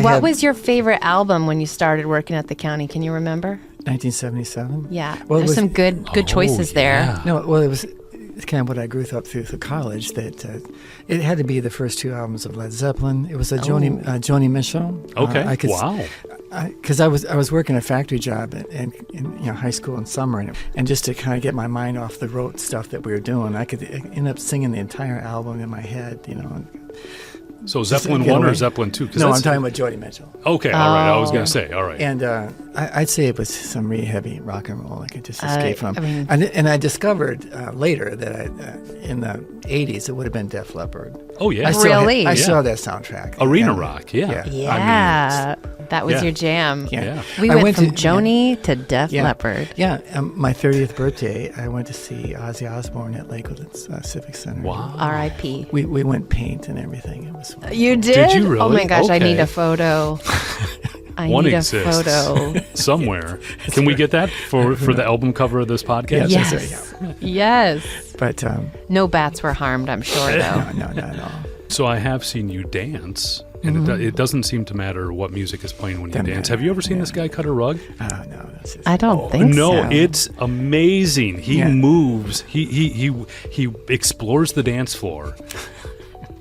What was your favorite album when you started working at the county? Can you remember? 1977. Yeah, Well, there's some good choices there. No, well, it's kind of what I grew up through college. That it had to be the first two albums of Led Zeppelin. It was a Joni Mitchell. Okay. Wow. Because I was working a factory job in high school in summer, and just to kind of get my mind off the rote stuff that we were doing, I could end up singing the entire album in my head. So Zeppelin 1 or Zeppelin 2? No, I'm talking about Joni Mitchell. Okay, all right. I was going to say, all right. And I'd say it was some really heavy rock and roll I could just escape from. I mean, and I discovered later that in the 80s it would have been Def Leppard. Oh, yeah. I saw that soundtrack. Arena rock, yeah. Yeah. That was your jam. Yeah. We went from Joni to Def Leppard. Yeah. My 30th birthday, I went to see Ozzy Osbourne at Lakewood Civic Center. Wow. R.I.P. We went paint and everything. It was wonderful. You did? Did you really? Oh my gosh, Okay. I need a photo. One need exists a photo. somewhere. Can we get that for the album cover of this podcast? Yes. Yes. But no bats were harmed, I'm sure, though. no, not at all. So I have seen you dance, and it doesn't seem to matter what music is playing when you dance. Have you ever seen this guy cut a rug? No. I don't think so. No, it's amazing. He moves. He explores the dance floor.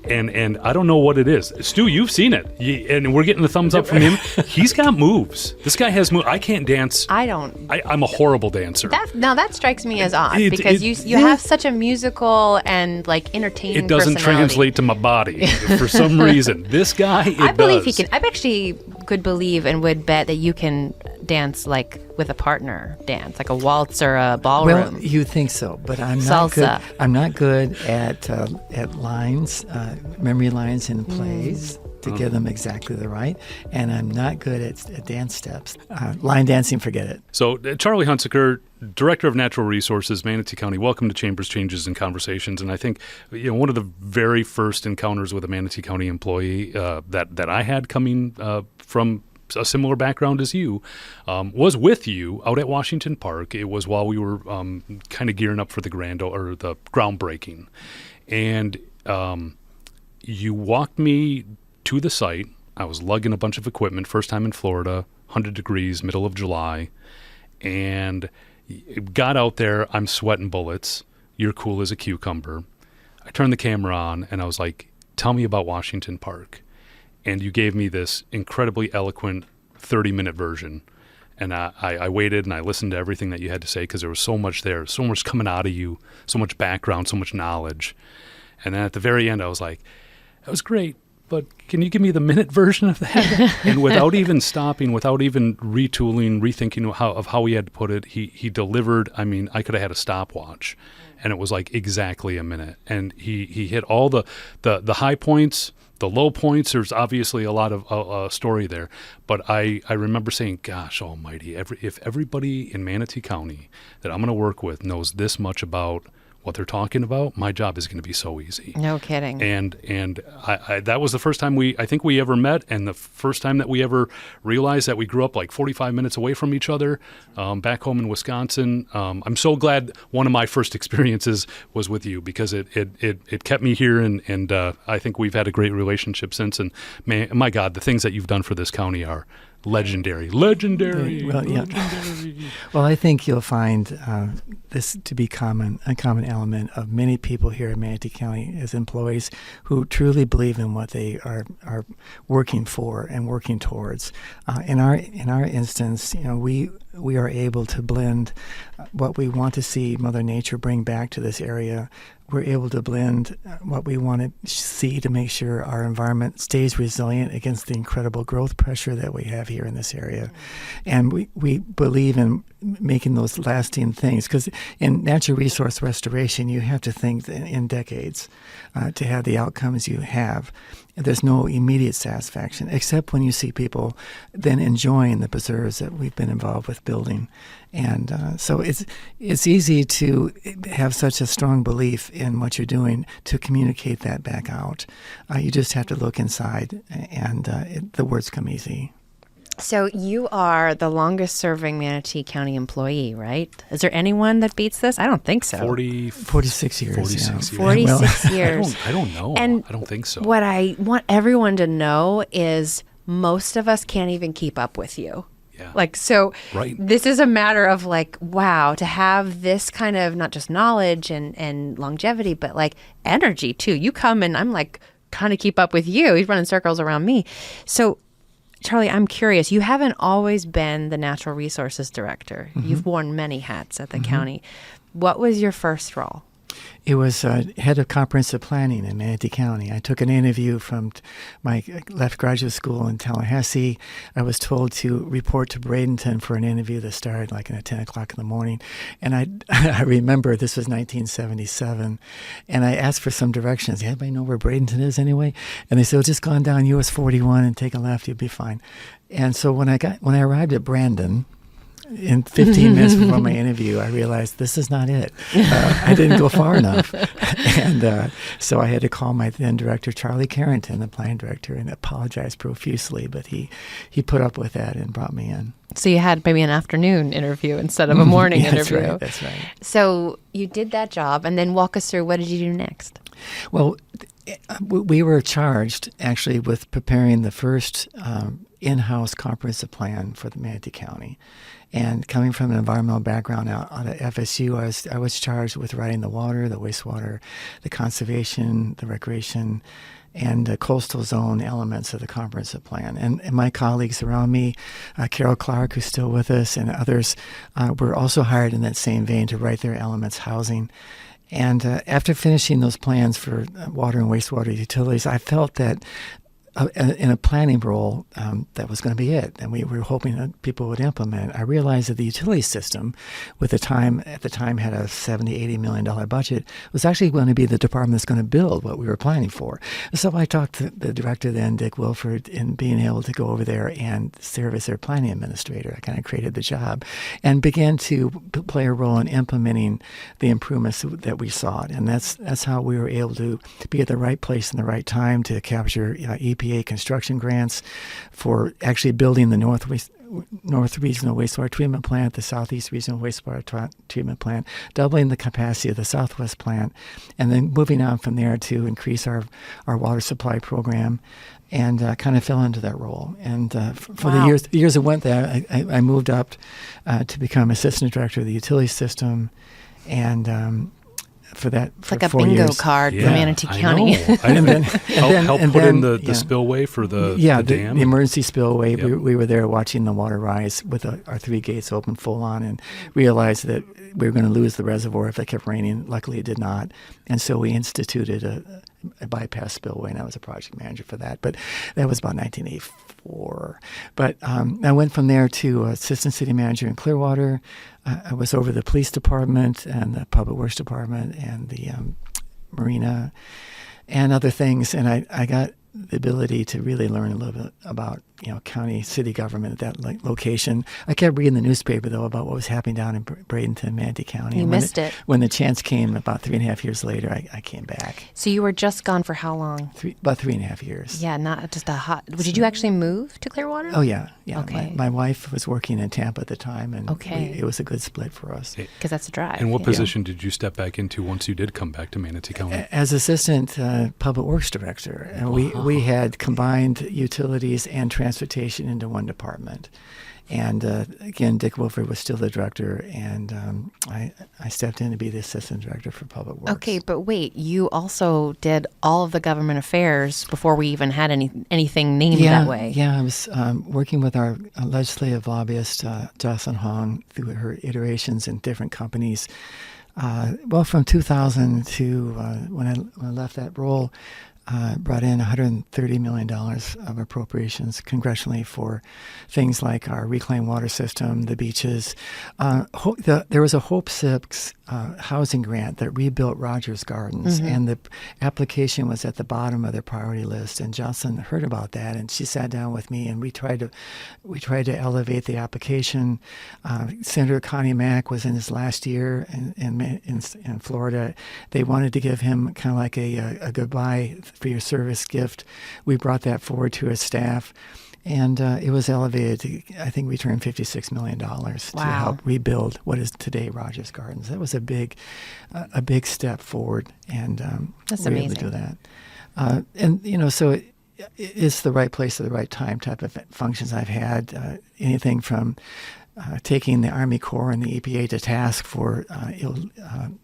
And I don't know what it is. Stu, you've seen it. And we're getting the thumbs up from him. He's got moves. This guy has moves. I can't dance. I don't. I'm a horrible dancer. That strikes me as odd because you have such a musical and entertaining It doesn't personality. translate to my body for some reason. This guy, I believe does. he can. I actually could believe and would bet that you can dance with a partner dance, like a waltz or a ballroom. Well, you think so, but I'm not Salsa. good. I'm not good at lines, memory lines in plays to get them exactly the right, and I'm not good at dance steps. Line dancing, forget it. So, Charlie Hunsicker, Director of Natural Resources, Manatee County, welcome to Chambers, Changes, and Conversations. And I think one of the very first encounters with a Manatee County employee that I had coming from a similar background as you was with you out at Washington Park. It was while we were kind of gearing up for the the groundbreaking, and you walked me to the site. I was lugging a bunch of equipment, first time in Florida, 100 degrees, middle of July, and got out there. I'm sweating bullets. You're cool as a cucumber. I turned the camera on, and I was like, tell me about Washington Park. And you gave me this incredibly eloquent 30-minute version. And I waited and I listened to everything that you had to say because there was so much there, so much coming out of you, so much background, so much knowledge. And then at the very end, I was like, that was great, but can you give me the minute version of that? And without even stopping, without even retooling, rethinking how he had to put it, he delivered. I mean, I could have had a stopwatch, and it was like exactly a minute. And he hit all the high points, the low points. There's obviously a lot of story there, but I remember saying, gosh almighty, if everybody in Manatee County that I'm going to work with knows this much about what they're talking about, my job is going to be so easy. No kidding. And I that was the first time I think we ever met, and the first time that we ever realized that we grew up like 45 minutes away from each other back home in Wisconsin. I'm so glad one of my first experiences was with you because it kept me here, and I think we've had a great relationship since. And my God, the things that you've done for this county are legendary. Well, yeah. Well, I think you'll find this to be a common element of many people here in Manatee County as employees who truly believe in what they are working for and working towards. In our instance, we are able to blend what we want to see Mother Nature bring back to this area. We're able to blend what we want to see to make sure our environment stays resilient against the incredible growth pressure that we have here in this area. And we believe in making those lasting things, because in natural resource restoration, you have to think in decades to have the outcomes you have. There's no immediate satisfaction, except when you see people then enjoying the preserves that we've been involved with building. And so it's easy to have such a strong belief in what you're doing to communicate that back out. You just have to look inside, and the words come easy. So you are the longest-serving Manatee County employee, right? Is there anyone that beats this? I don't think so. 46 years. 46 yeah. 46 years. I don't know. And I don't think so. what I want everyone to know is most of us can't even keep up with you. Yeah. Like, so Right. this is a matter of like, wow, to have this kind of not just knowledge and longevity, but like energy too. You come and I'm like, kind of keep up with you. He's running circles around me. So Charlie, I'm curious. You haven't always been the natural resources director. You've worn many hats at the county. What was your first role? It was head of comprehensive planning in Manatee County. I took an interview from my left graduate school in Tallahassee. I was told to report to Bradenton for an interview that started like at 10 o'clock in the morning. And I remember this was 1977. And I asked for some directions. Anybody know where Bradenton is anyway? And they said, well, just go on down US 41 and take a left. You'll be fine. And so when I arrived at Brandon, in 15 minutes before my interview, I realized this is not it. I didn't go far enough. And so I had to call my then director, Charlie Carrington, the planning director, and apologize profusely. But he put up with that and brought me in. So you had maybe an afternoon interview instead of a morning interview. That's right. So you did that job, and then walk us through, what did you do next? Well, we were charged actually with preparing the first in-house comprehensive plan for the Manatee County. And coming from an environmental background out at FSU, I was charged with writing the water, the wastewater, the conservation, the recreation, and the coastal zone elements of the comprehensive plan. And my colleagues around me, Carol Clark, who's still with us, and others, were also hired in that same vein to write their elements, housing. And after finishing those plans for water and wastewater utilities, I felt that in a planning role, that was going to be it. And we were hoping that people would implement. I realized that the utility system, at the time had a $70-80 million budget, was actually going to be the department that's going to build what we were planning for. So I talked to the director then, Dick Wilford, in being able to go over there and serve as their planning administrator. I kind of created the job and began to play a role in implementing the improvements that we sought. And that's how we were able to be at the right place in the right time to capture EPA construction grants for actually building the North Regional Wastewater Treatment Plant, the Southeast Regional Wastewater Treatment Plant, doubling the capacity of the Southwest plant, and then moving on from there to increase our water supply program, and kind of fell into that role. And for the years that went there, I moved up to become assistant director of the utility system, and for that, it's for like a 4 bingo years. card for Yeah, Manatee I County. know. And then help put in the spillway for the dam. The emergency spillway. Yep. We were there watching the water rise with our 3 gates open full on, and realized that we were going to lose the reservoir if it kept raining. Luckily, it did not, and so we instituted a bypass spillway, and I was a project manager for that. But that was about 1984. But I went from there to assistant city manager in Clearwater. I was over the police department and the public works department and the marina and other things. And I got the ability to really learn a little bit about county, city government at that location. I kept reading the newspaper, though, about what was happening down in Bradenton, Manatee County. You missed it. When the chance came about 3.5 years later, I came back. So you were just gone for how long? About 3.5 years. Yeah, not just a hot. Did you actually move to Clearwater? Oh, yeah. Okay. My wife was working in Tampa at the time, and Okay. it was a good split for us. Because that's a drive. And what yeah. position did you step back into once you did come back to Manatee County? As assistant public works director, and we had combined utilities and transportation into one department. And again, Dick Wilford was still the director, and I stepped in to be the assistant director for public works. Okay, but wait, you also did all of the government affairs before we even had anything named that way. Yeah, I was working with our legislative lobbyist, Jocelyn Hong, through her iterations in different companies. From 2000 to when I left that role, brought in $130 million of appropriations congressionally for things like our reclaimed water system, the beaches. There was a Hope 6 housing grant that rebuilt Rogers Gardens, and the application was at the bottom of their priority list. And Jocelyn heard about that, and she sat down with me, and we tried to elevate the application. Senator Connie Mack was in his last year in Florida. They wanted to give him kind of like a goodbye for your service gift. We brought that forward to his staff, and it was elevated to, I think we turned $56 million to help rebuild what is today Rogers Gardens. That was a big step forward, and That's we were amazing. able to do that. So it's the right place at the right time type of functions I've had. Anything from taking the Army Corps and the EPA to task for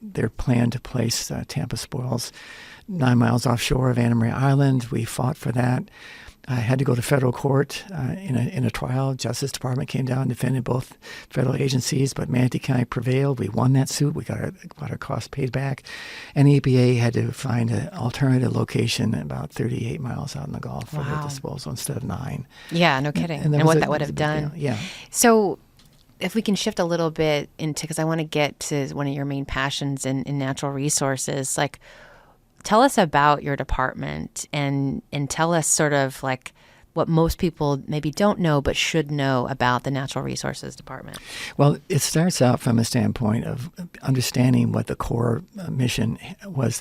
their plan to place Tampa spoils 9 miles offshore of Anna Maria Island. We fought for that. I had to go to federal court in a trial. Justice Department came down and defended both federal agencies, but Manatee County prevailed. We won that suit. We got our costs paid back. And the EPA had to find an alternative location about 38 miles out in the Gulf for the disposal instead of 9. Yeah, no kidding. And what that would have done. Yeah. So if we can shift a little bit into, because I want to get to one of your main passions in natural resources, like, tell us about your department and tell us sort of like what most people maybe don't know but should know about the Natural Resources Department. Well, it starts out from a standpoint of understanding what the core mission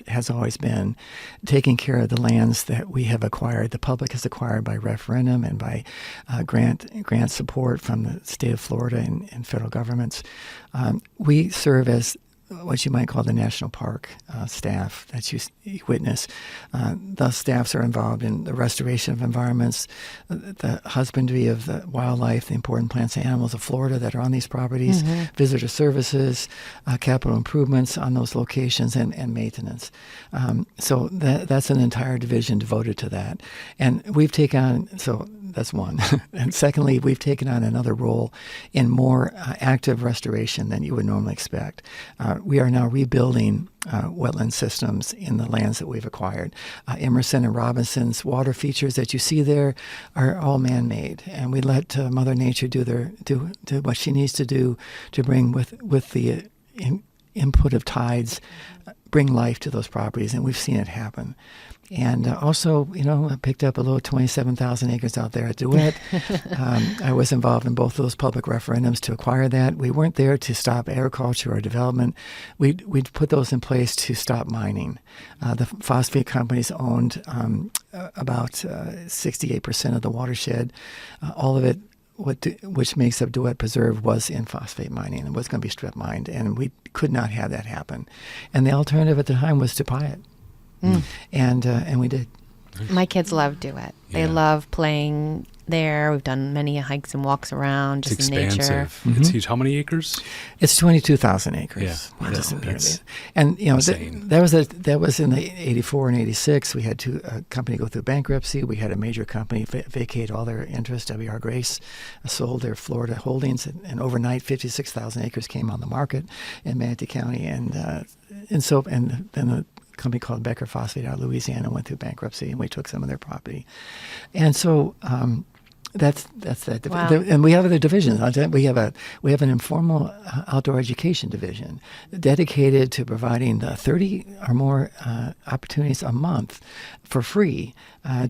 has always been, taking care of the lands that we have acquired, the public has acquired by referendum and by grant support from the state of Florida and federal governments. We serve as what you might call the national park staff that you witness. Those staffs are involved in the restoration of environments, the husbandry of the wildlife, the important plants and animals of Florida that are on these properties, visitor services, capital improvements on those locations, and maintenance. So that's an entire division devoted to that. And we've taken on, so that's one. And secondly, we've taken on another role in more active restoration than you would normally expect. We are now rebuilding wetland systems in the lands that we've acquired. Emerson and Robinson's water features that you see there are all man-made, and we let Mother Nature do what she needs to do to bring with the input of tides, bring life to those properties, and we've seen it happen. And also, I picked up a little 27,000 acres out there at DeWitt. I was involved in both those public referendums to acquire that. We weren't there to stop agriculture or development. We'd put those in place to stop mining. The phosphate companies owned about 68% of the watershed. All of it, which makes up DeWitt Preserve, was in phosphate mining and was going to be strip mined, and we could not have that happen. And the alternative at the time was to buy it. And we did. My kids love DeWitt. They love playing there. We've done many hikes and walks around just in nature. Expansive. It's huge. How many acres? It's 22,000 acres. Yeah, and that was in the 84 and 86. We had a company go through bankruptcy. We had a major company vacate all their interest. W.R. Grace sold their Florida holdings, and overnight 56,000 acres came on the market in Manatee County, and then a company called Becker Phosphate out of Louisiana went through bankruptcy, and we took some of their property. And so that's that. Wow. And we have other divisions. We have an informal outdoor education division dedicated to providing 30 or more opportunities a month for free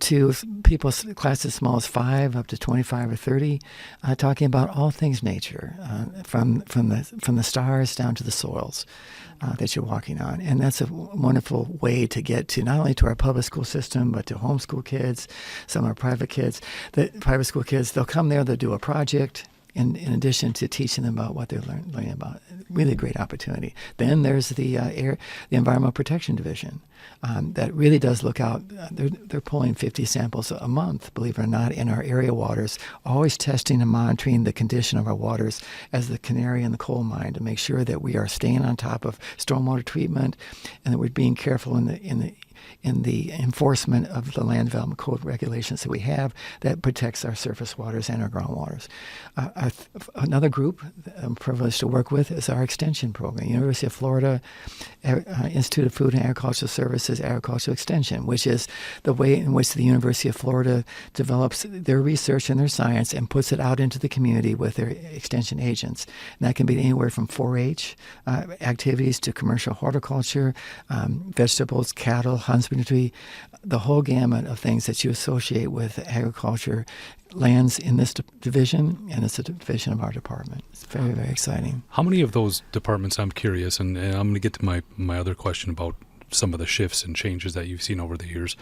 to people, classes as small as 5 up to 25 or 30, talking about all things nature, from the stars down to the soils that you're walking on. And that's a wonderful way to get to not only to our public school system, but to homeschool kids, some of our private kids. The private school kids, they'll come there, they'll do a project in addition to teaching them about what they're learning about. Really great opportunity. Then there's the Environmental Protection Division that really does look out. They're pulling 50 samples a month, believe it or not, in our area waters, always testing and monitoring the condition of our waters as the canary in the coal mine to make sure that we are staying on top of stormwater treatment and that we're being careful in the enforcement of the land development code regulations that we have that protects our surface waters and our groundwaters. Another group I'm privileged to work with is our extension program, University of Florida Institute of Food and Agricultural Services Agricultural Extension, which is the way in which the University of Florida develops their research and their science and puts it out into the community with their extension agents. And that can be anywhere from 4-H activities to commercial horticulture, vegetables, cattle, husbandry, the whole gamut of things that you associate with agriculture lands in this division, and it's a division of our department. It's very, very exciting. How many of those departments, I'm curious, and I'm going to get to my other question about some of the shifts and changes that you've seen over the years.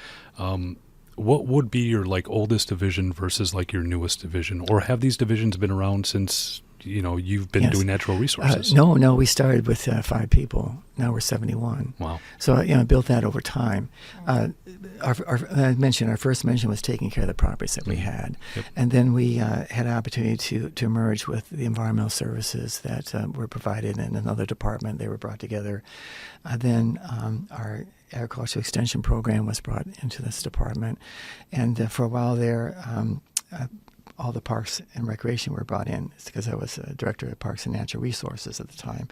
What would be your oldest division versus your newest division? Or have these divisions been around since you've been Yes. doing natural resources. No, we started with 5 people. Now we're 71. Wow. So built that over time. I mentioned our first mission was taking care of the properties that we had, Yep. and then we had an opportunity to merge with the environmental services that were provided in another department. They were brought together. Then our agricultural extension program was brought into this department, and for a while there. All the parks and recreation were brought in. It's because I was director of Parks and Natural Resources at the time.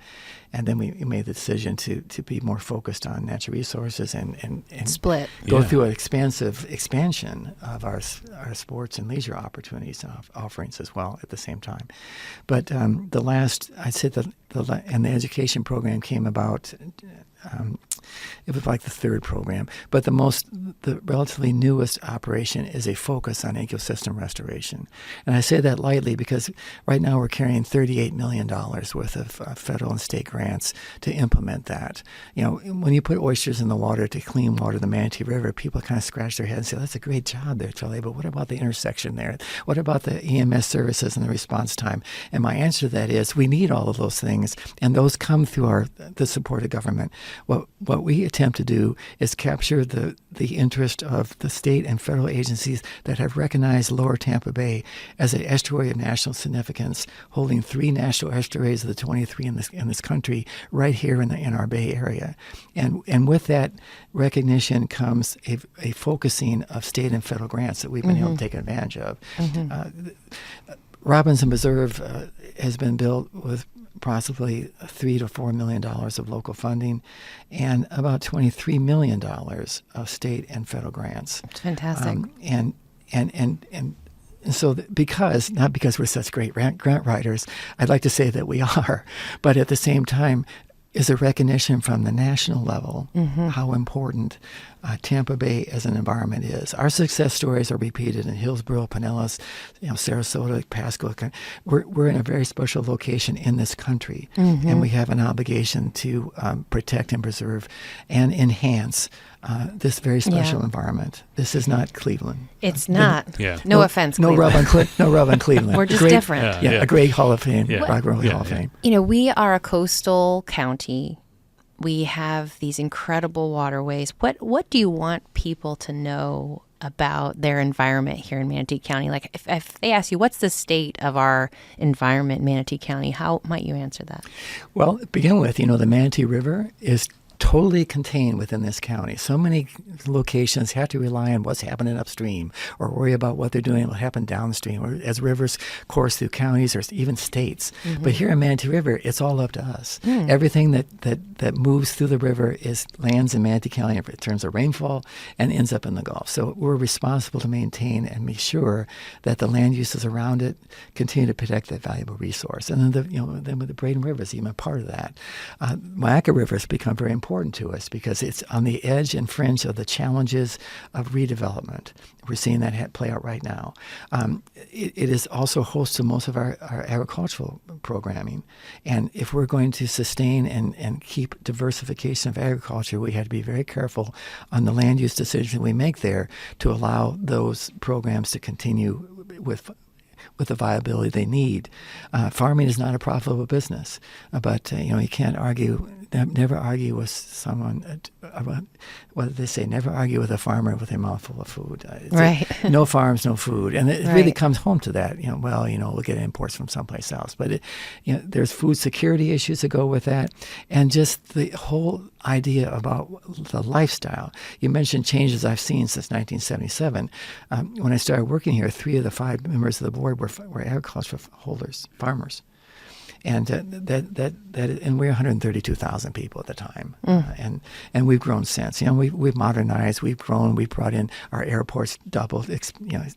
And then we made the decision to be more focused on natural resources and Split. go Yeah. through an expansion of our sports and leisure opportunities and offerings as well at the same time. But the education program came about. It was like the third program, but the relatively newest operation is a focus on ecosystem restoration. And I say that lightly because right now we're carrying $38 million worth of federal and state grants to implement that. When you put oysters in the water to clean water, the Manatee River, people kind of scratch their head and say, that's a great job there, Charlie, but what about the intersection there? What about the EMS services and the response time? And my answer to that is we need all of those things, and those come through the support of government. What we attempt to do is capture the interest of the state and federal agencies that have recognized Lower Tampa Bay as an estuary of national significance, holding 3 national estuaries of the 23 in this country right here in our Bay Area. And with that recognition comes a focusing of state and federal grants that we've been able to take advantage of. Robinson Preserve has been built with approximately $3 to $4 million of local funding and about $23 million of state and federal grants. It's fantastic. And so not because we're such great grant writers, I'd like to say that we are, but at the same time, is a recognition from the national level how important Tampa Bay as an environment is. Our success stories are repeated in Hillsborough, Pinellas, Sarasota, Pasco. We're in a very special location in this country, and we have an obligation to protect and preserve and enhance this very special environment. This is not Cleveland. It's not. Yeah. No offense, No Cleveland. rub on Cleveland. We're just different. A great Hall of Fame, Yeah. Rock and Roll Yeah. Hall of Fame. We are a coastal county. We have these incredible waterways. What do you want people to know about their environment here in Manatee County? Like if they ask you, what's the state of our environment in Manatee County, how might you answer that? Well, to begin with, the Manatee River is totally contained within this county. So many locations have to rely on what's happening upstream or worry about what they're doing, what happened downstream, or as rivers course through counties or even states. But here in Manatee River, it's all up to us. Everything that moves through the river lands in Manatee County in terms of rainfall and ends up in the Gulf. So we're responsible to maintain and make sure that the land uses around it continue to protect that valuable resource. And then with the Braden River is even a part of that. Mayaca River has become very important to us because it's on the edge and fringe of the challenges of redevelopment. We're seeing that play out right now. It is also host to most of our agricultural programming. And if we're going to sustain and keep diversification of agriculture, we have to be very careful on the land use decisions we make there to allow those programs to continue with the viability they need. Farming is not a profitable business, but you can't never argue with someone about what they say. Never argue with a farmer with a mouthful of food. Right. No farms, no food, and it Right. really comes home to that. We'll get imports from someplace else, but there's food security issues that go with that, and just the whole idea about the lifestyle. You mentioned changes I've seen since 1977. When I started working here, 3 of the 5 members of the board were agricultural holders, farmers. And and we're 132,000 people at the time, and we've grown since. We've modernized, we've grown, we've brought in our airports doubled,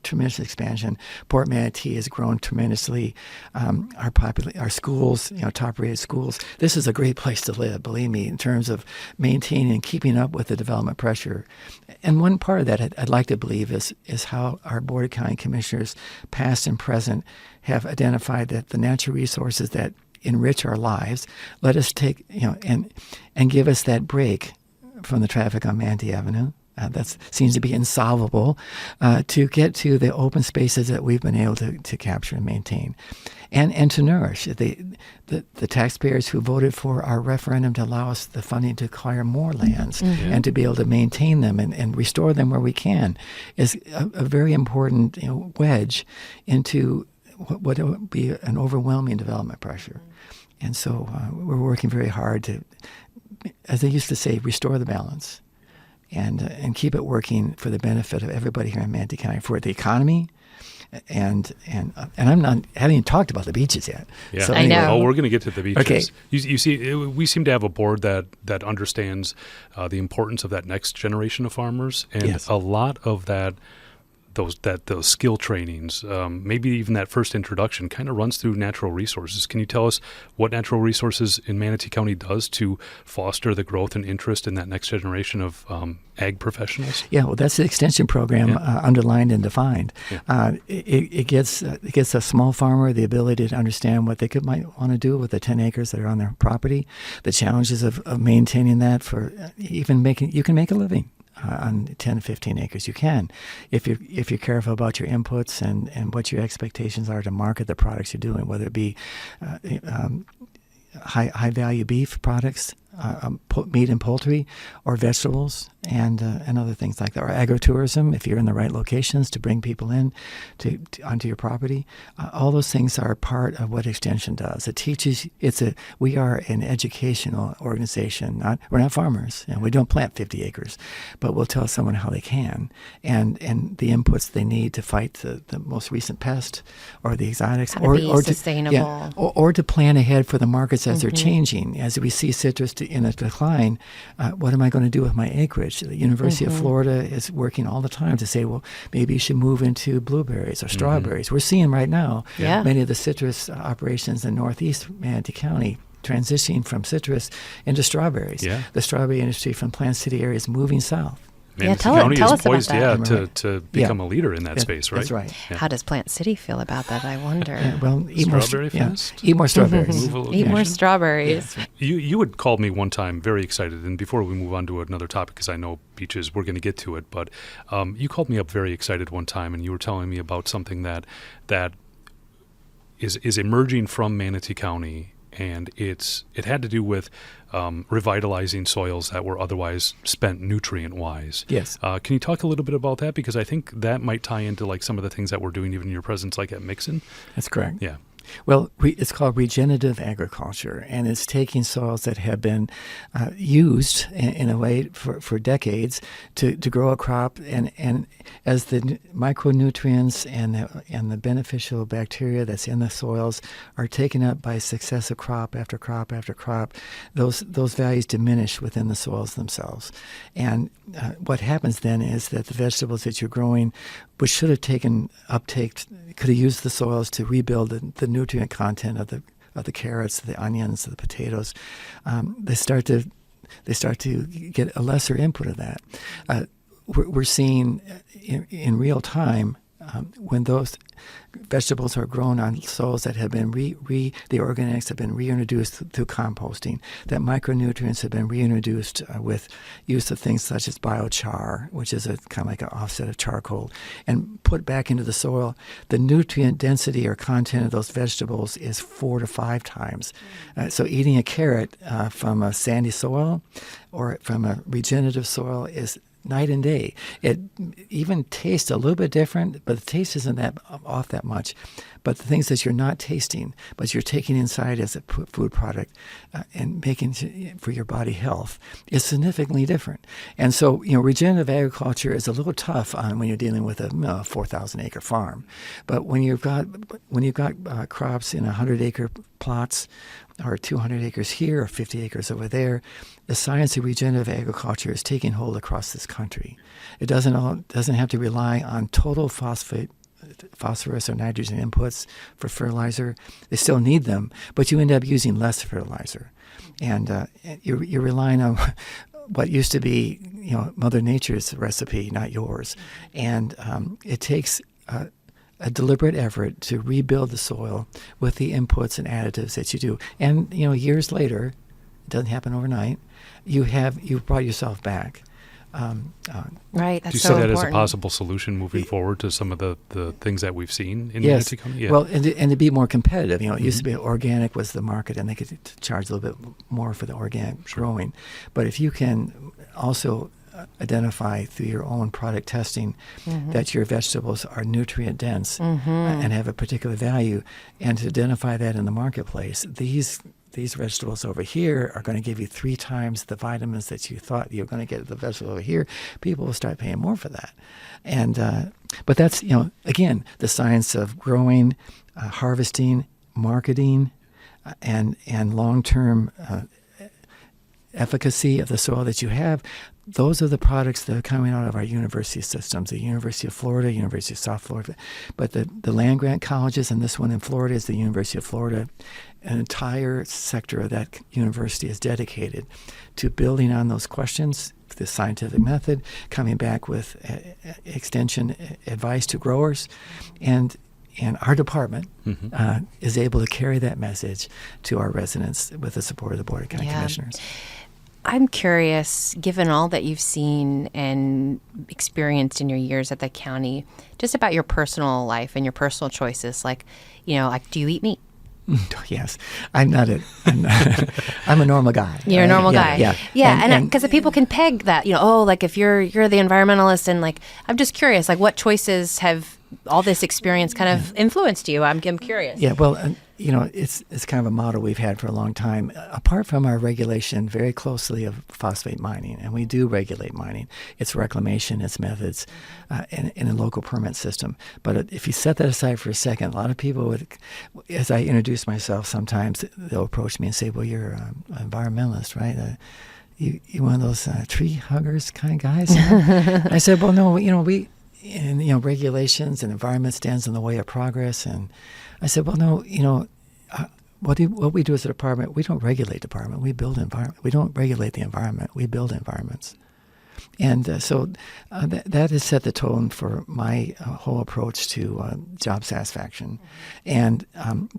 tremendous expansion. Port Manatee has grown tremendously. Our schools, top-rated schools. This is a great place to live, believe me, in terms of maintaining and keeping up with the development pressure. And one part of that I'd like to believe is how our Board of County Commissioners, past and present, have identified that the natural resources that enrich our lives let us take, and give us that break from the traffic on Manatee Avenue, That seems to be insolvable to get to the open spaces that we've been able to capture and maintain, and to nourish the taxpayers who voted for our referendum to allow us the funding to acquire more lands and to be able to maintain them and restore them where we can is a very important wedge into what would be an overwhelming development pressure. And so we're working very hard to, as they used to say, restore the balance. And keep it working for the benefit of everybody here in Manatee County, for the economy, and I'm not haven't even talked about the beaches yet. Yeah, So I know. Oh, we're going to get to the beaches. Okay. You see, we seem to have a board that understands the importance of that next generation of farmers, and Yes. a lot of those skill trainings, maybe even that first introduction, kind of runs through natural resources. Can you tell us what natural resources in Manatee County does to foster the growth and interest in that next generation of ag professionals? Yeah, well, that's the extension program underlined and defined. Yeah. It gets a small farmer the ability to understand what they might want to do with the 10 acres that are on their property, the challenges of maintaining that for even you can make a living. On 10, 15 acres, you can, if you're careful about your inputs and what your expectations are to market the products you're doing, whether it be high value beef products, meat and poultry, or vegetables, and other things like that, or agritourism. If you're in the right locations to bring people in onto your property, all those things are part of what Extension does. It teaches. We are an educational organization. We're not farmers, and we don't plant 50 acres, but we'll tell someone how they can and the inputs they need to fight the most recent pest or the exotics, How to be sustainable. or to plan ahead for the markets as they're changing. As we see citrus in a decline, what am I going to do with my acreage? The University of Florida is working all the time to say, well, maybe you should move into blueberries or strawberries. We're seeing right now many of the citrus operations in northeast Manatee County transitioning from citrus into strawberries. Yeah. The strawberry industry from Plant City area is moving south. Manatee tell County us is about poised, that. to become a leader in that space, right? That's right. Yeah. How does Plant City feel about that, I wonder? Well, eat more Strawberry Fest? eat more strawberries. Move a Eat more location. strawberries. You had called me one time very excited, and before we move on to another topic, because I know beaches, we're going to get to it, but you called me up very excited one time, and you were telling me about something that is emerging from Manatee County, and it had to do with revitalizing soils that were otherwise spent nutrient-wise. Yes. Can you talk a little bit about that? Because I think that might tie into like some of the things that we're doing even in your presence, like at Mixon. That's correct. Yeah. Well, it's called regenerative agriculture, and it's taking soils that have been used in a way for decades to grow a crop, and as the micronutrients and the beneficial bacteria that's in the soils are taken up by successive crop after crop after crop, those values diminish within the soils themselves. And what happens then is that the vegetables that you're growing, which should have could have used the soils to rebuild the nutrient content of the carrots, the onions, the potatoes. They start to get a lesser input of that. We're seeing in real time when those vegetables are grown on soils that have been the organics have been reintroduced through composting, that micronutrients have been reintroduced with use of things such as biochar, which is a kind of like an offset of charcoal, and put back into the soil, the nutrient density or content of those vegetables is 4 to 5 times. So eating a carrot from a sandy soil or from a regenerative soil is night and day. It even tastes a little bit different, but the taste isn't that off that much. But the things that you're not tasting, but you're taking inside as a food product and making for your body health is significantly different. And so, regenerative agriculture is a little tough when you're dealing with a 4,000-acre farm. But when you've got crops in 100-acre plots, or 200 acres here or 50 acres over there, the science of regenerative agriculture is taking hold across this country. It doesn't have to rely on total phosphorus or nitrogen inputs for fertilizer. They still need them, but you end up using less fertilizer. And you're relying on what used to be, Mother Nature's recipe, not yours. And it takes a deliberate effort to rebuild the soil with the inputs and additives that you do. And, years later, it doesn't happen overnight, you've brought yourself back. Right. Do That's you so see that important. as a possible solution moving forward to some of the things that we've seen in Yes. Manatee County? Yeah. Well, and to be more competitive, it used to be organic was the market, and they could charge a little bit more for the organic growing. But if you can also identify through your own product testing that your vegetables are nutrient dense and have a particular value, and to identify that in the marketplace, these vegetables over here are going to give you 3 times the vitamins that you thought you were going to get at the vegetable over here. People will start paying more for that. And but that's, again, the science of growing, harvesting, marketing, and long-term efficacy of the soil that you have. Those are the products that are coming out of our university systems, the University of Florida, University of South Florida. But the land-grant colleges, and this one in Florida is the University of Florida, an entire sector of that university is dedicated to building on those questions, the scientific method, coming back with extension advice to growers. And our department is able to carry that message to our residents with the support of the Board of County Commissioners. I'm curious, given all that you've seen and experienced in your years at the county, just about your personal life and your personal choices. Like, do you eat meat? Yes, I'm a normal guy. You're a normal guy. Yeah. And because people can peg that, like if you're the environmentalist, and like, I'm just curious, like what choices have all this experience kind of influenced you? I'm curious. Yeah, well, it's kind of a model we've had for a long time. Apart from our regulation very closely of phosphate mining, and we do regulate mining, its reclamation, its methods, in a local permit system. But if you set that aside for a second, a lot of people as I introduce myself, sometimes they'll approach me and say, "Well, you're an environmentalist, right? You one of those tree huggers kind of guys?" I said, "Well, no, we." And regulations and environment stands in the way of progress. And I said, well, no, what we do as a department, we don't regulate department. We build environment. We don't regulate the environment. We build environments. And so that has set the tone for my whole approach to job satisfaction. And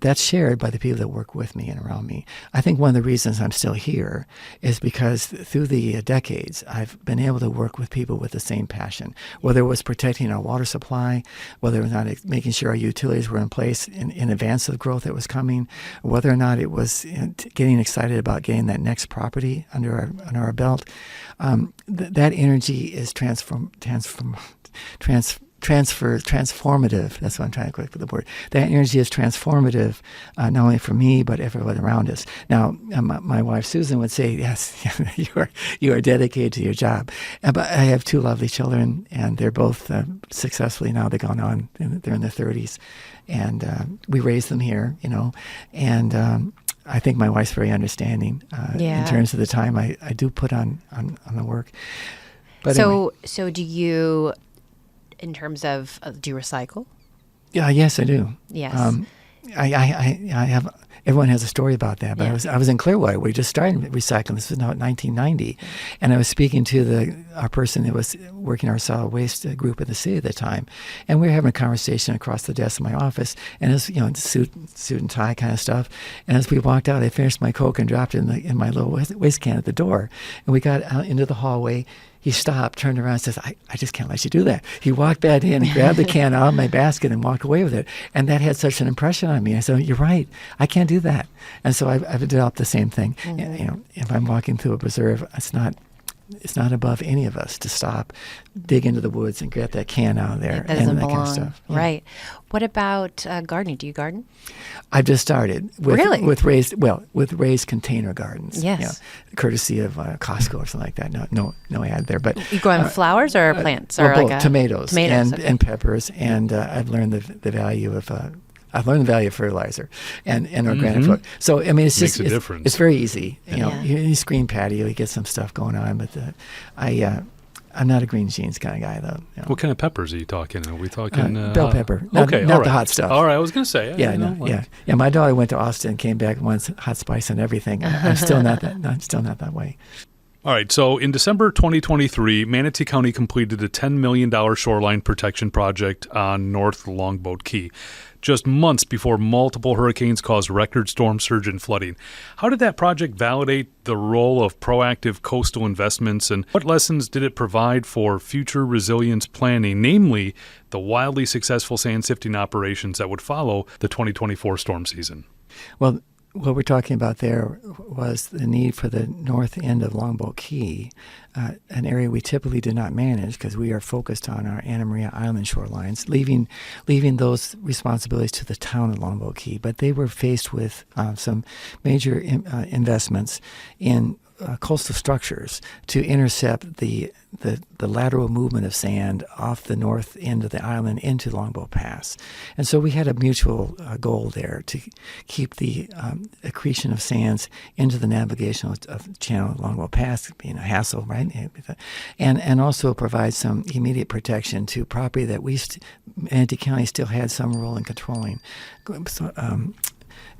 that's shared by the people that work with me and around me. I think one of the reasons I'm still here is because through the decades, I've been able to work with people with the same passion, whether it was protecting our water supply, whether or not making sure our utilities were in place in advance of the growth that was coming, whether or not it was getting excited about getting that next property under our belt. That energy is transformative. That's what I'm trying to click for the word. That energy is transformative, not only for me, but everyone around us. Now, my wife, Susan, would say, yes, you are dedicated to your job. But I have 2 lovely children, and they're both successfully now. They've gone on, they're in their 30s. And we raised them here, and I think my wife's very understanding in terms of the time I do put on the work. But so do you, in terms of, do you recycle? Yeah, yes, I do. Yes. I have. Everyone has a story about that, but I was in Clearwater. We just started recycling. This was now 1990, and I was speaking to our person that was working our solid waste group at the city at the time, and we were having a conversation across the desk in my office, and it was suit and tie kind of stuff. And as we walked out, I finished my Coke and dropped it in my little waste can at the door, and we got out into the hallway. He stopped, turned around, and says, I just can't let you do that. He walked back in and grabbed the can out of my basket and walked away with it. And that had such an impression on me. I said, you're right. I can't do that. And so I've developed the same thing. Mm-hmm. If I'm walking through a preserve, it's not above any of us to stop, dig into the woods, and get that can out of there. That doesn't and that belong. kind of stuff. Yeah. Right. What about gardening? Do you garden? I've just started with raised container gardens. Yes. Courtesy of Costco or something like that. No ad there. But you growing flowers or plants or both, like tomatoes okay. and peppers. And I've learned the value of. I've learned the value of fertilizer and organic food. So I mean, it's Makes a difference. It's very easy. You screen patio, you get some stuff going on. But I'm not a green jeans kind of guy, though. What kind of peppers are you talking? Are we talking bell pepper? Not the hot stuff. All right, I was going to say. Yeah. My daughter went to Austin and came back and wanted hot spice and everything. I'm still not that way. All right, so in December 2023, Manatee County completed a $10 million shoreline protection project on North Longboat Key. just months before multiple hurricanes caused record storm surge and flooding. How did that project validate the role of proactive coastal investments, and what lessons did it provide for future resilience planning, namely the wildly successful sand sifting operations that would follow the 2024 storm season? Well, what we're talking about there was the need for the north end of Longboat Key, an area we typically do not manage because we are focused on our Anna Maria Island shorelines, leaving those responsibilities to the town of Longboat Key. But they were faced with some major investments in coastal structures to intercept the lateral movement of sand off the north end of the island into Longboat Pass. And so we had a mutual goal there to keep the accretion of sands into the navigational channel of Longboat Pass being a hassle, right? And also provide some immediate protection to property that Manatee County still had some role in controlling.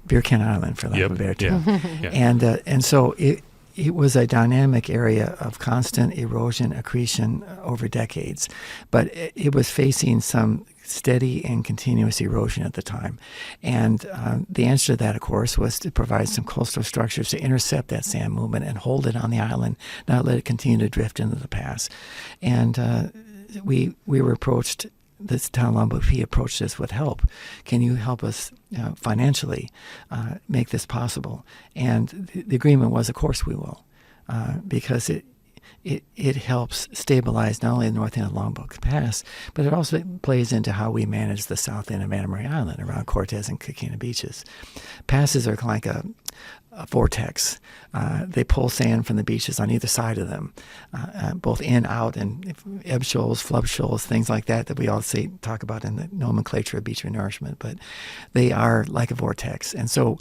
Beer Can Island, for lack of a better term. Yeah. And so it was a dynamic area of constant erosion, accretion over decades, but it was facing some steady and continuous erosion at the time. And the answer to that, of course, was to provide some coastal structures to intercept that sand movement and hold it on the island, not let it continue to drift into the pass. And we were approached. This town Longboat Key approached us with help. Can you help us financially make this possible? And the agreement was, of course we will, because it helps stabilize not only the north end of Longboat Pass, but it also plays into how we manage the south end of Anna Maria Island around Cortez and Coquina beaches. Passes are like a vortex. They pull sand from the beaches on either side of them, both in, out, and ebb shoals, flood shoals, things like that we all talk about in the nomenclature of beach renourishment. But they are like a vortex. And so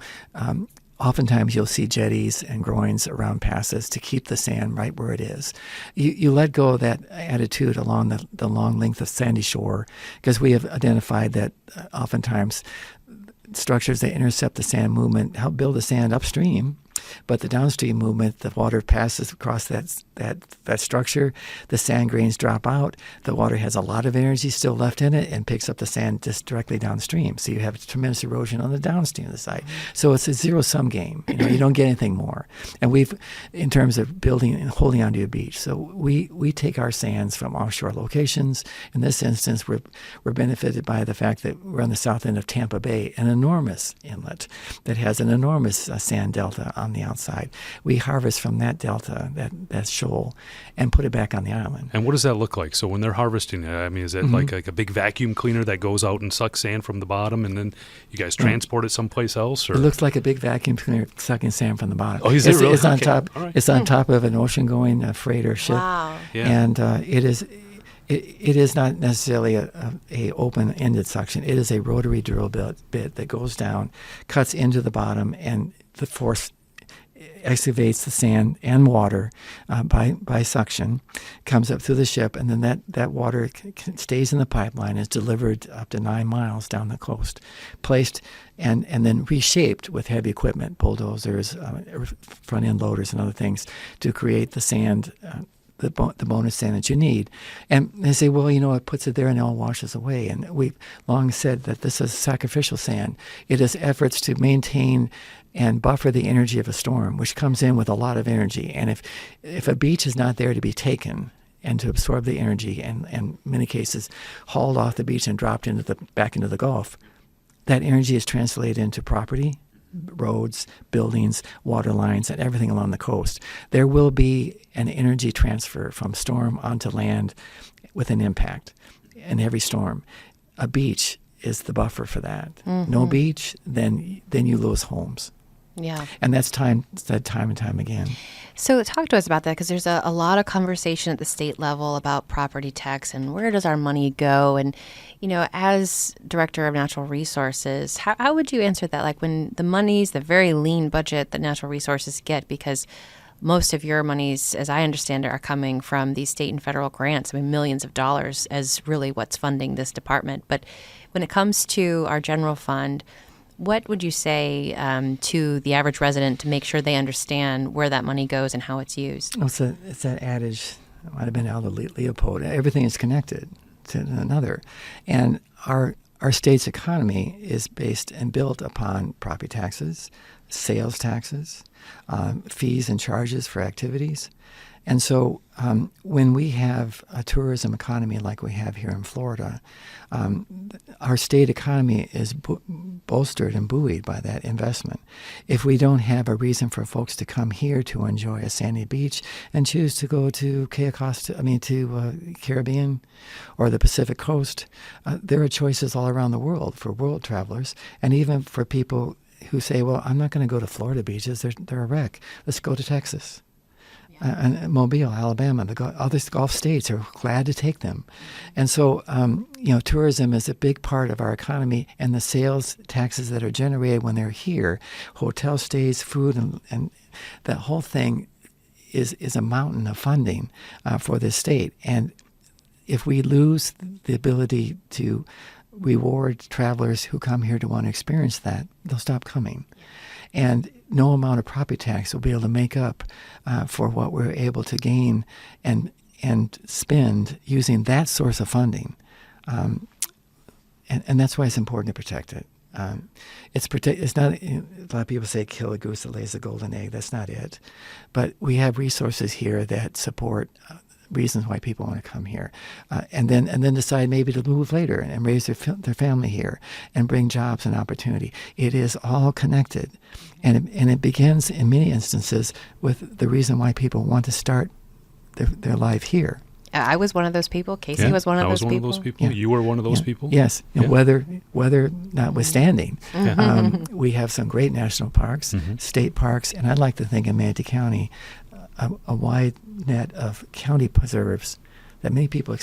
oftentimes you'll see jetties and groins around passes to keep the sand right where it is. You let go of that attitude along the long length of sandy shore, because we have identified that oftentimes structures that intercept the sand movement help build the sand upstream, but the downstream movement, the water passes across that structure, the sand grains drop out, the water has a lot of energy still left in it and picks up the sand just directly downstream. So you have tremendous erosion on the downstream of the site. So it's a zero-sum game. You don't get anything more. And in terms of building and holding onto a beach, so we take our sands from offshore locations. In this instance, we're benefited by the fact that we're on the south end of Tampa Bay, an enormous inlet that has an enormous sand delta on the outside. We harvest from that delta, that shoal, and put it back on the island. And what does that look like? So when they're harvesting it, I mean, is it like a big vacuum cleaner that goes out and sucks sand from the bottom, and then you guys transport it someplace else? Or? It looks like a big vacuum cleaner sucking sand from the bottom. Oh, is it really? It's on Okay. top. All right. It's on top of an ocean-going freighter ship. Wow. Yeah. And it is not necessarily a open-ended suction. It is a rotary drill bit that goes down, cuts into the bottom, and the force excavates the sand and water by suction, comes up through the ship, and then that water stays in the pipeline, is delivered up to 9 miles down the coast, placed and then reshaped with heavy equipment, bulldozers, front-end loaders, and other things to create the sand, the bonus sand that you need. And they say, well, it puts it there and it all washes away. And we've long said that this is sacrificial sand. It is efforts to maintain and buffer the energy of a storm, which comes in with a lot of energy. And if a beach is not there to be taken and to absorb the energy, and in many cases hauled off the beach and dropped back into the Gulf, that energy is translated into property, roads, buildings, water lines, and everything along the coast. There will be an energy transfer from storm onto land with an impact in every storm. A beach is the buffer for that. Mm-hmm. No beach, then you lose homes. Yeah. And that's said time and time again. So talk to us about that, because there's a lot of conversation at the state level about property tax and where does our money go? And, as Director of Natural Resources, how would you answer that? Like when the money's the very lean budget that Natural Resources get, because most of your monies, as I understand it, are coming from these state and federal grants. I mean, millions of dollars as really what's funding this department. But when it comes to our general fund, what would you say to the average resident to make sure they understand where that money goes and how it's used? Well, it's that adage, it might have been Aldo Leopold, everything is connected to another. And our our state's economy is based and built upon property taxes, sales taxes, fees and charges for activities. And so when we have a tourism economy like we have here in Florida, our state economy is bolstered and buoyed by that investment. If we don't have a reason for folks to come here to enjoy a sandy beach and choose to go to Caribbean or the Pacific Coast, there are choices all around the world for world travelers, and even for people who say, well, I'm not going to go to Florida beaches. They're a wreck. Let's go to Texas. And Mobile, Alabama, all these Gulf states are glad to take them. And so, tourism is a big part of our economy, and the sales taxes that are generated when they're here, hotel stays, food, and that whole thing is a mountain of funding for this state. And if we lose the ability to reward travelers who come here to want to experience that, they'll stop coming. And no amount of property tax will be able to make up for what we're able to gain and spend using that source of funding. And that's why it's important to protect it. It's not. A lot of people say kill a goose that lays a golden egg. That's not it. But we have resources here that support reasons why people want to come here, and then decide maybe to move later and raise their family here and bring jobs and opportunity. It is all connected, and it begins in many instances with the reason why people want to start their life here. I was one of those people. Casey was one of those people. I was one of those people. Yeah. You were one of those people? Yes. Yeah. Weather notwithstanding, we have some great national parks, state parks, and I'd like to think in Manatee County, a wide net of county preserves that many people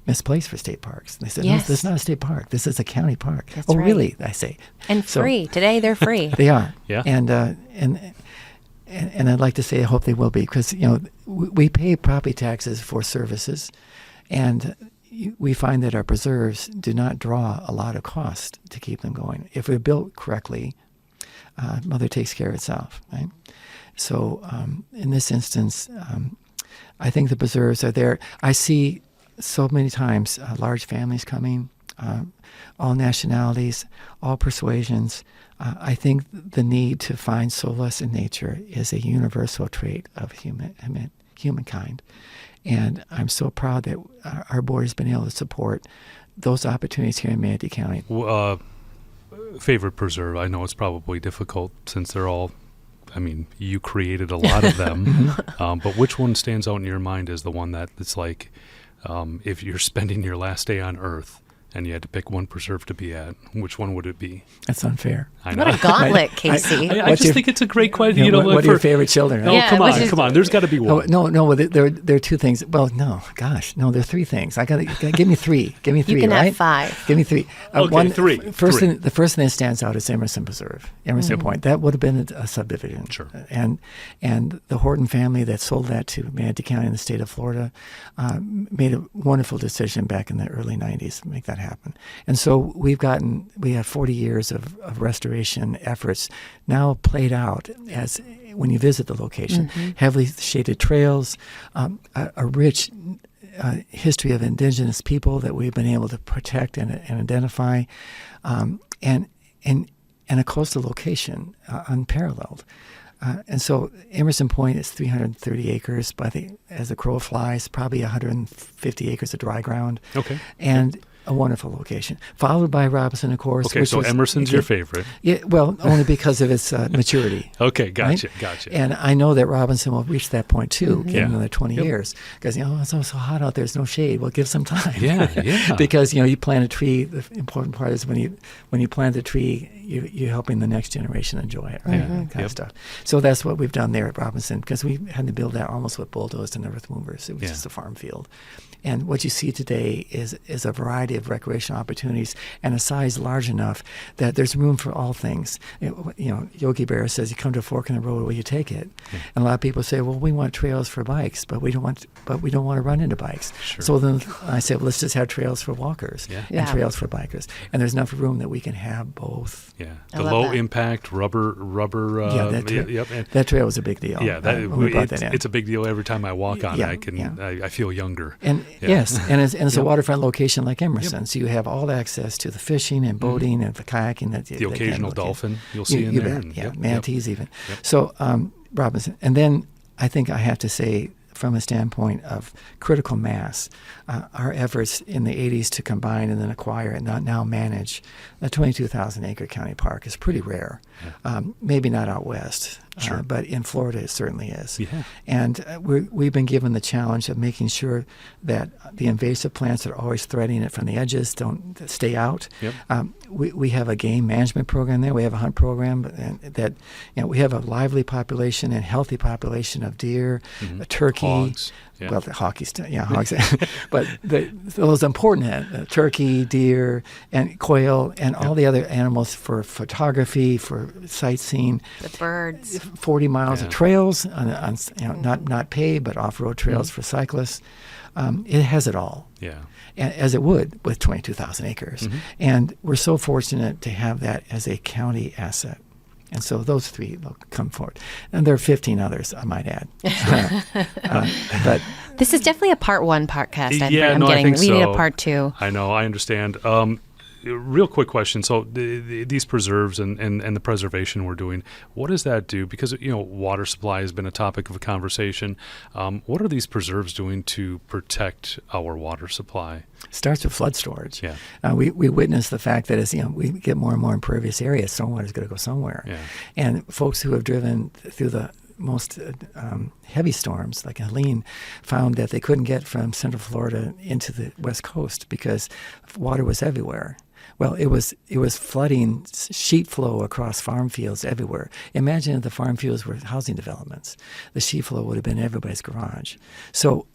misplace for state parks. They said, no, this is not a state park. This is a county park. That's right. Really? I say. And free. Today they're free. They are. Yeah. And I'd like to say I hope they will be, because we pay property taxes for services, and we find that our preserves do not draw a lot of cost to keep them going. If they're built correctly, Mother takes care of itself, right? So in this instance, I think the preserves are there. I see so many times large families coming, all nationalities, all persuasions. I think the need to find solace in nature is a universal trait of humankind. And I'm so proud that our board has been able to support those opportunities here in Manatee County. Favorite preserve? I know it's probably difficult since they're all, you created a lot of them, but which one stands out in your mind as the one that it's like, if you're spending your last day on Earth and you had to pick one preserve to be at, which one would it be? That's unfair. I know. What a gauntlet, Casey. I just think it's a great question. What are your favorite children? Right? Oh, come on. There's got to be one. No. There are two things. Well, no. Gosh, no. There are three things. Gotta give me three. Give me three. You can right? have five. Give me three. Okay, three. The first thing that stands out is Emerson Preserve, Emerson Point. That would have been a subdivision. Sure. And the Horton family that sold that to Manatee County in the state of Florida made a wonderful decision back in the early 90s to make that happen. And so we have 40 years of restoration efforts now played out as when you visit the location. Heavily shaded trails, a rich history of indigenous people that we've been able to protect and identify, and a coastal location unparalleled. And so Emerson Point is 330 acres as the crow flies, probably 150 acres of dry ground. Okay. And a wonderful location, followed by Robinson, of course. Okay, so Emerson's your favorite. Yeah, well, only because of its maturity. Okay, gotcha. And I know that Robinson will reach that point too in another 20 years, because it's so hot out there, there's no shade. Well, give some time. Yeah. Because you plant a tree. The important part is when you plant a tree, you're helping the next generation enjoy it, right? That kind of stuff. So that's what we've done there at Robinson, because we had to build that almost with bulldozed and earth movers. It was just a farm field. And what you see today is a variety of recreational opportunities and a size large enough that there's room for all things. Yogi Berra says, you come to a fork in the road, will you take it? And a lot of people say, well, we want trails for bikes, but we don't want to run into bikes. Sure. So then I said, well, let's just have trails for walkers and trails for bikers. And there's enough room that we can have both. Yeah, the low impact rubber. That trail was a big deal. Yeah, we brought that in. It's a big deal every time I walk on it. I feel younger. And it's a waterfront location like Emerson. essence. You have all access to the fishing and boating and the kayaking. The occasional dolphin you'll see in there. Bet. Manatees even. Yep. So, Robinson. And then I think I have to say, from a standpoint of critical mass, our efforts in the 80s to combine and then acquire and now manage a 22,000-acre county park is pretty rare. Yeah. Maybe not out west, sure. But in Florida it certainly is. Yeah. And we've been given the challenge of making sure that the invasive plants that are always threatening it from the edges don't stay out. Yep. We have a game management program there. We have a hunt program, and that we have a lively population and healthy population of deer, turkey. Hogs. Yeah. Well, the hogs. But those important turkey, deer, and quail, and all the other animals for photography, for sightseeing. The birds. 40 miles of trails, on not paved, but off-road trails for cyclists. It has it all. Yeah. As it would with 22,000 acres. And we're so fortunate to have that as a county asset. And so those three will come forward. And there are 15 others, I might add. But this is definitely a part one podcast. I think we need a part two. I know, I understand. Real quick question. So these preserves and the preservation we're doing, what does that do? Because, water supply has been a topic of a conversation. What are these preserves doing to protect our water supply? Starts with flood storage. Yeah. We witness the fact that as we get more and more impervious areas, stormwater is going to go somewhere. Yeah. And folks who have driven through the most heavy storms, like Helene, found that they couldn't get from Central Florida into the West Coast because water was everywhere. Well, it was flooding sheet flow across farm fields everywhere. Imagine if the farm fields were housing developments. The sheet flow would have been everybody's garage. So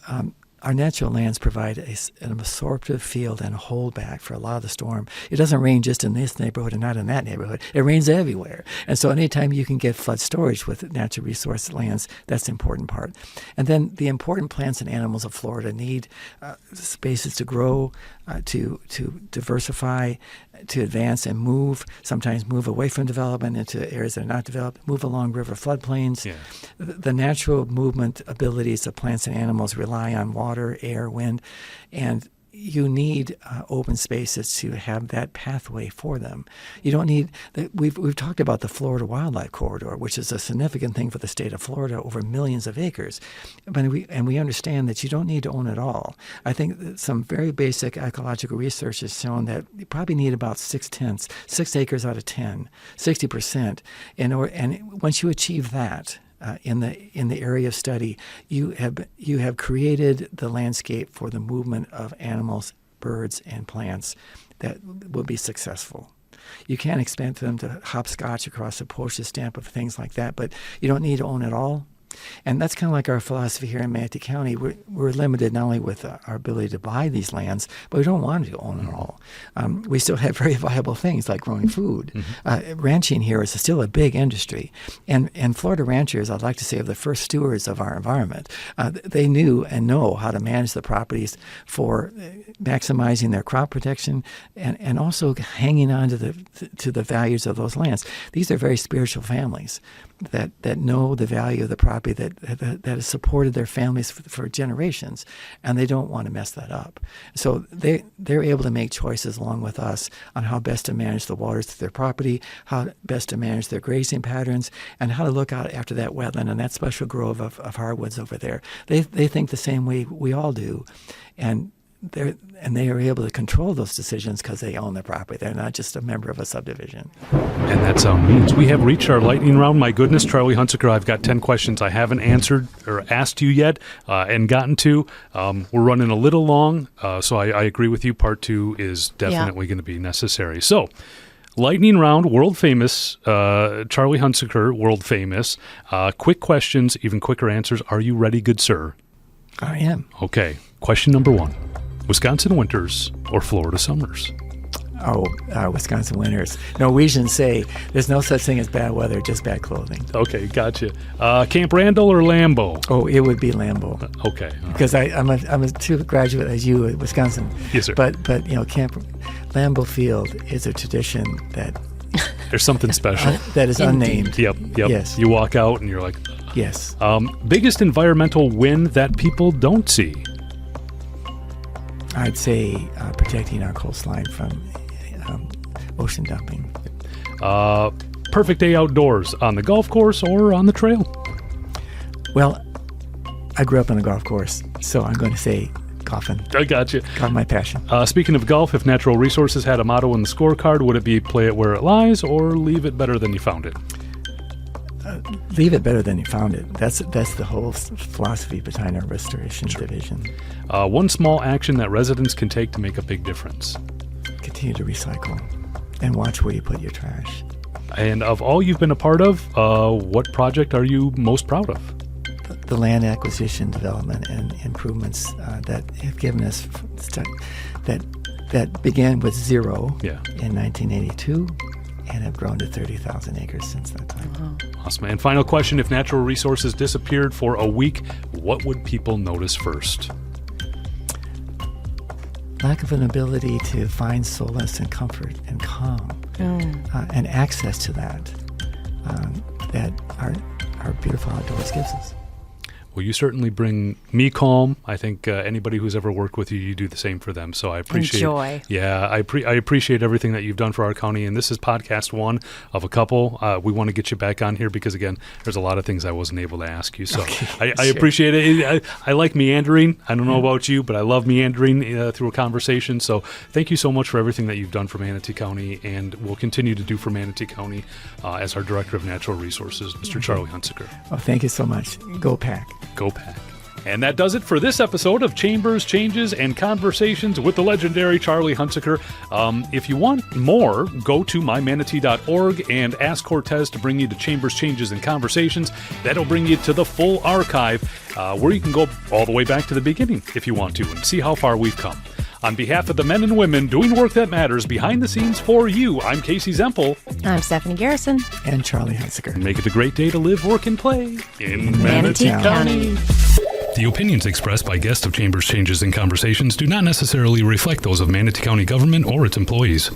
our natural lands provide an absorptive field and a holdback for a lot of the storm. It doesn't rain just in this neighborhood and not in that neighborhood. It rains everywhere. And so anytime you can get flood storage with natural resource lands, that's the important part. And then the important plants and animals of Florida need spaces to grow, to diversify, to advance and move, sometimes move away from development into areas that are not developed, move along river floodplains. Yeah. The natural movement abilities of plants and animals rely on water, air, wind, and you need open spaces to have that pathway for them. You don't need we've talked about the Florida Wildlife Corridor, which is a significant thing for the state of Florida, over millions of acres. But we understand that you don't need to own it all. I think that some very basic ecological research has shown that you probably need about 6 acres out of 10, 60%. And once you achieve that, in the area of study, you have created the landscape for the movement of animals, birds, and plants that will be successful. You can't expect them to hopscotch across a postage stamp of things like that, but you don't need to own it all. And that's kind of like our philosophy here in Manatee County. We're limited not only with our ability to buy these lands, but we don't want to own it all. We still have very viable things like growing food. Ranching here is still a big industry. And Florida ranchers, I'd like to say, are the first stewards of our environment. They knew and know how to manage the properties for maximizing their crop protection and also hanging on to the values of those lands. These are very spiritual families that know the value of the property that has supported their families for generations, and they don't want to mess that up. So they're able to make choices along with us on how best to manage the waters to their property, how best to manage their grazing patterns, and how to look out after that wetland and that special grove of hardwoods over there. They think the same way we all do, and they are able to control those decisions because they own the property. They're not just a member of a subdivision. And that sound means we have reached our lightning round. My goodness, Charlie Hunsicker, I've got 10 questions I haven't answered or asked you yet and gotten to. We're running a little long, so I agree with you. Part 2 is definitely going to be necessary. So, lightning round, world famous, Charlie Hunsicker, world famous. Quick questions, even quicker answers. Are you ready, good sir? I am. Okay. Question number 1. Wisconsin winters or Florida summers? Wisconsin winters. Norwegians say there's no such thing as bad weather, just bad clothing. Okay, gotcha. Camp Randall or Lambeau? Oh, it would be Lambeau. Okay. Because I'm a true graduate as you at Wisconsin. Yes, sir. But Camp Lambeau Field is a tradition that there's something special that is unnamed. Yep. Yes. You walk out and you're like, yes. Biggest environmental win that people don't see? I'd say protecting our coastline from ocean dumping. Perfect day outdoors, on the golf course or on the trail? Well, I grew up on a golf course, so I'm going to say golfing. I got you. Golf, my passion. Speaking of golf, if Natural Resources had a motto in the scorecard, would it be play it where it lies or leave it better than you found it? Leave it better than you found it. That's the whole philosophy behind our restoration division. One small action that residents can take to make a big difference. Continue to recycle and watch where you put your trash. And of all you've been a part of, what project are you most proud of? The land acquisition, development, and improvements that have given us that began with zero in 1982 and have grown to 30,000 acres since that time. Wow. Awesome. And final question, if Natural Resources disappeared for a week, what would people notice first? Lack of an ability to find solace and comfort and calm and access to that our beautiful outdoors gives us. Well, you certainly bring me calm. I think anybody who's ever worked with you, you do the same for them. So I appreciate Enjoy. Yeah, I appreciate everything that you've done for our county. And this is podcast one of a couple. We want to get you back on here because, again, there's a lot of things I wasn't able to ask you. So I appreciate it. I like meandering. I don't know about you, but I love meandering through a conversation. So thank you so much for everything that you've done for Manatee County and will continue to do for Manatee County as our Director of Natural Resources, Mr. Charlie Hunsicker. Well, thank you so much. Go Pack. Go Pack. And that does it for this episode of Chambers, Changes, and Conversations with the legendary Charlie Hunsicker. If you want more, go to mymanatee.org and ask Cortez to bring you to Chambers, Changes, and Conversations. That'll bring you to the full archive where you can go all the way back to the beginning if you want to and see how far we've come. On behalf of the men and women doing work that matters behind the scenes for you, I'm Casey Zempel. I'm Stephanie Garrison. And Charlie Hunsicker. Make it a great day to live, work, and play in Manatee County. The opinions expressed by guests of Chambers, Changes, and Conversations do not necessarily reflect those of Manatee County government or its employees.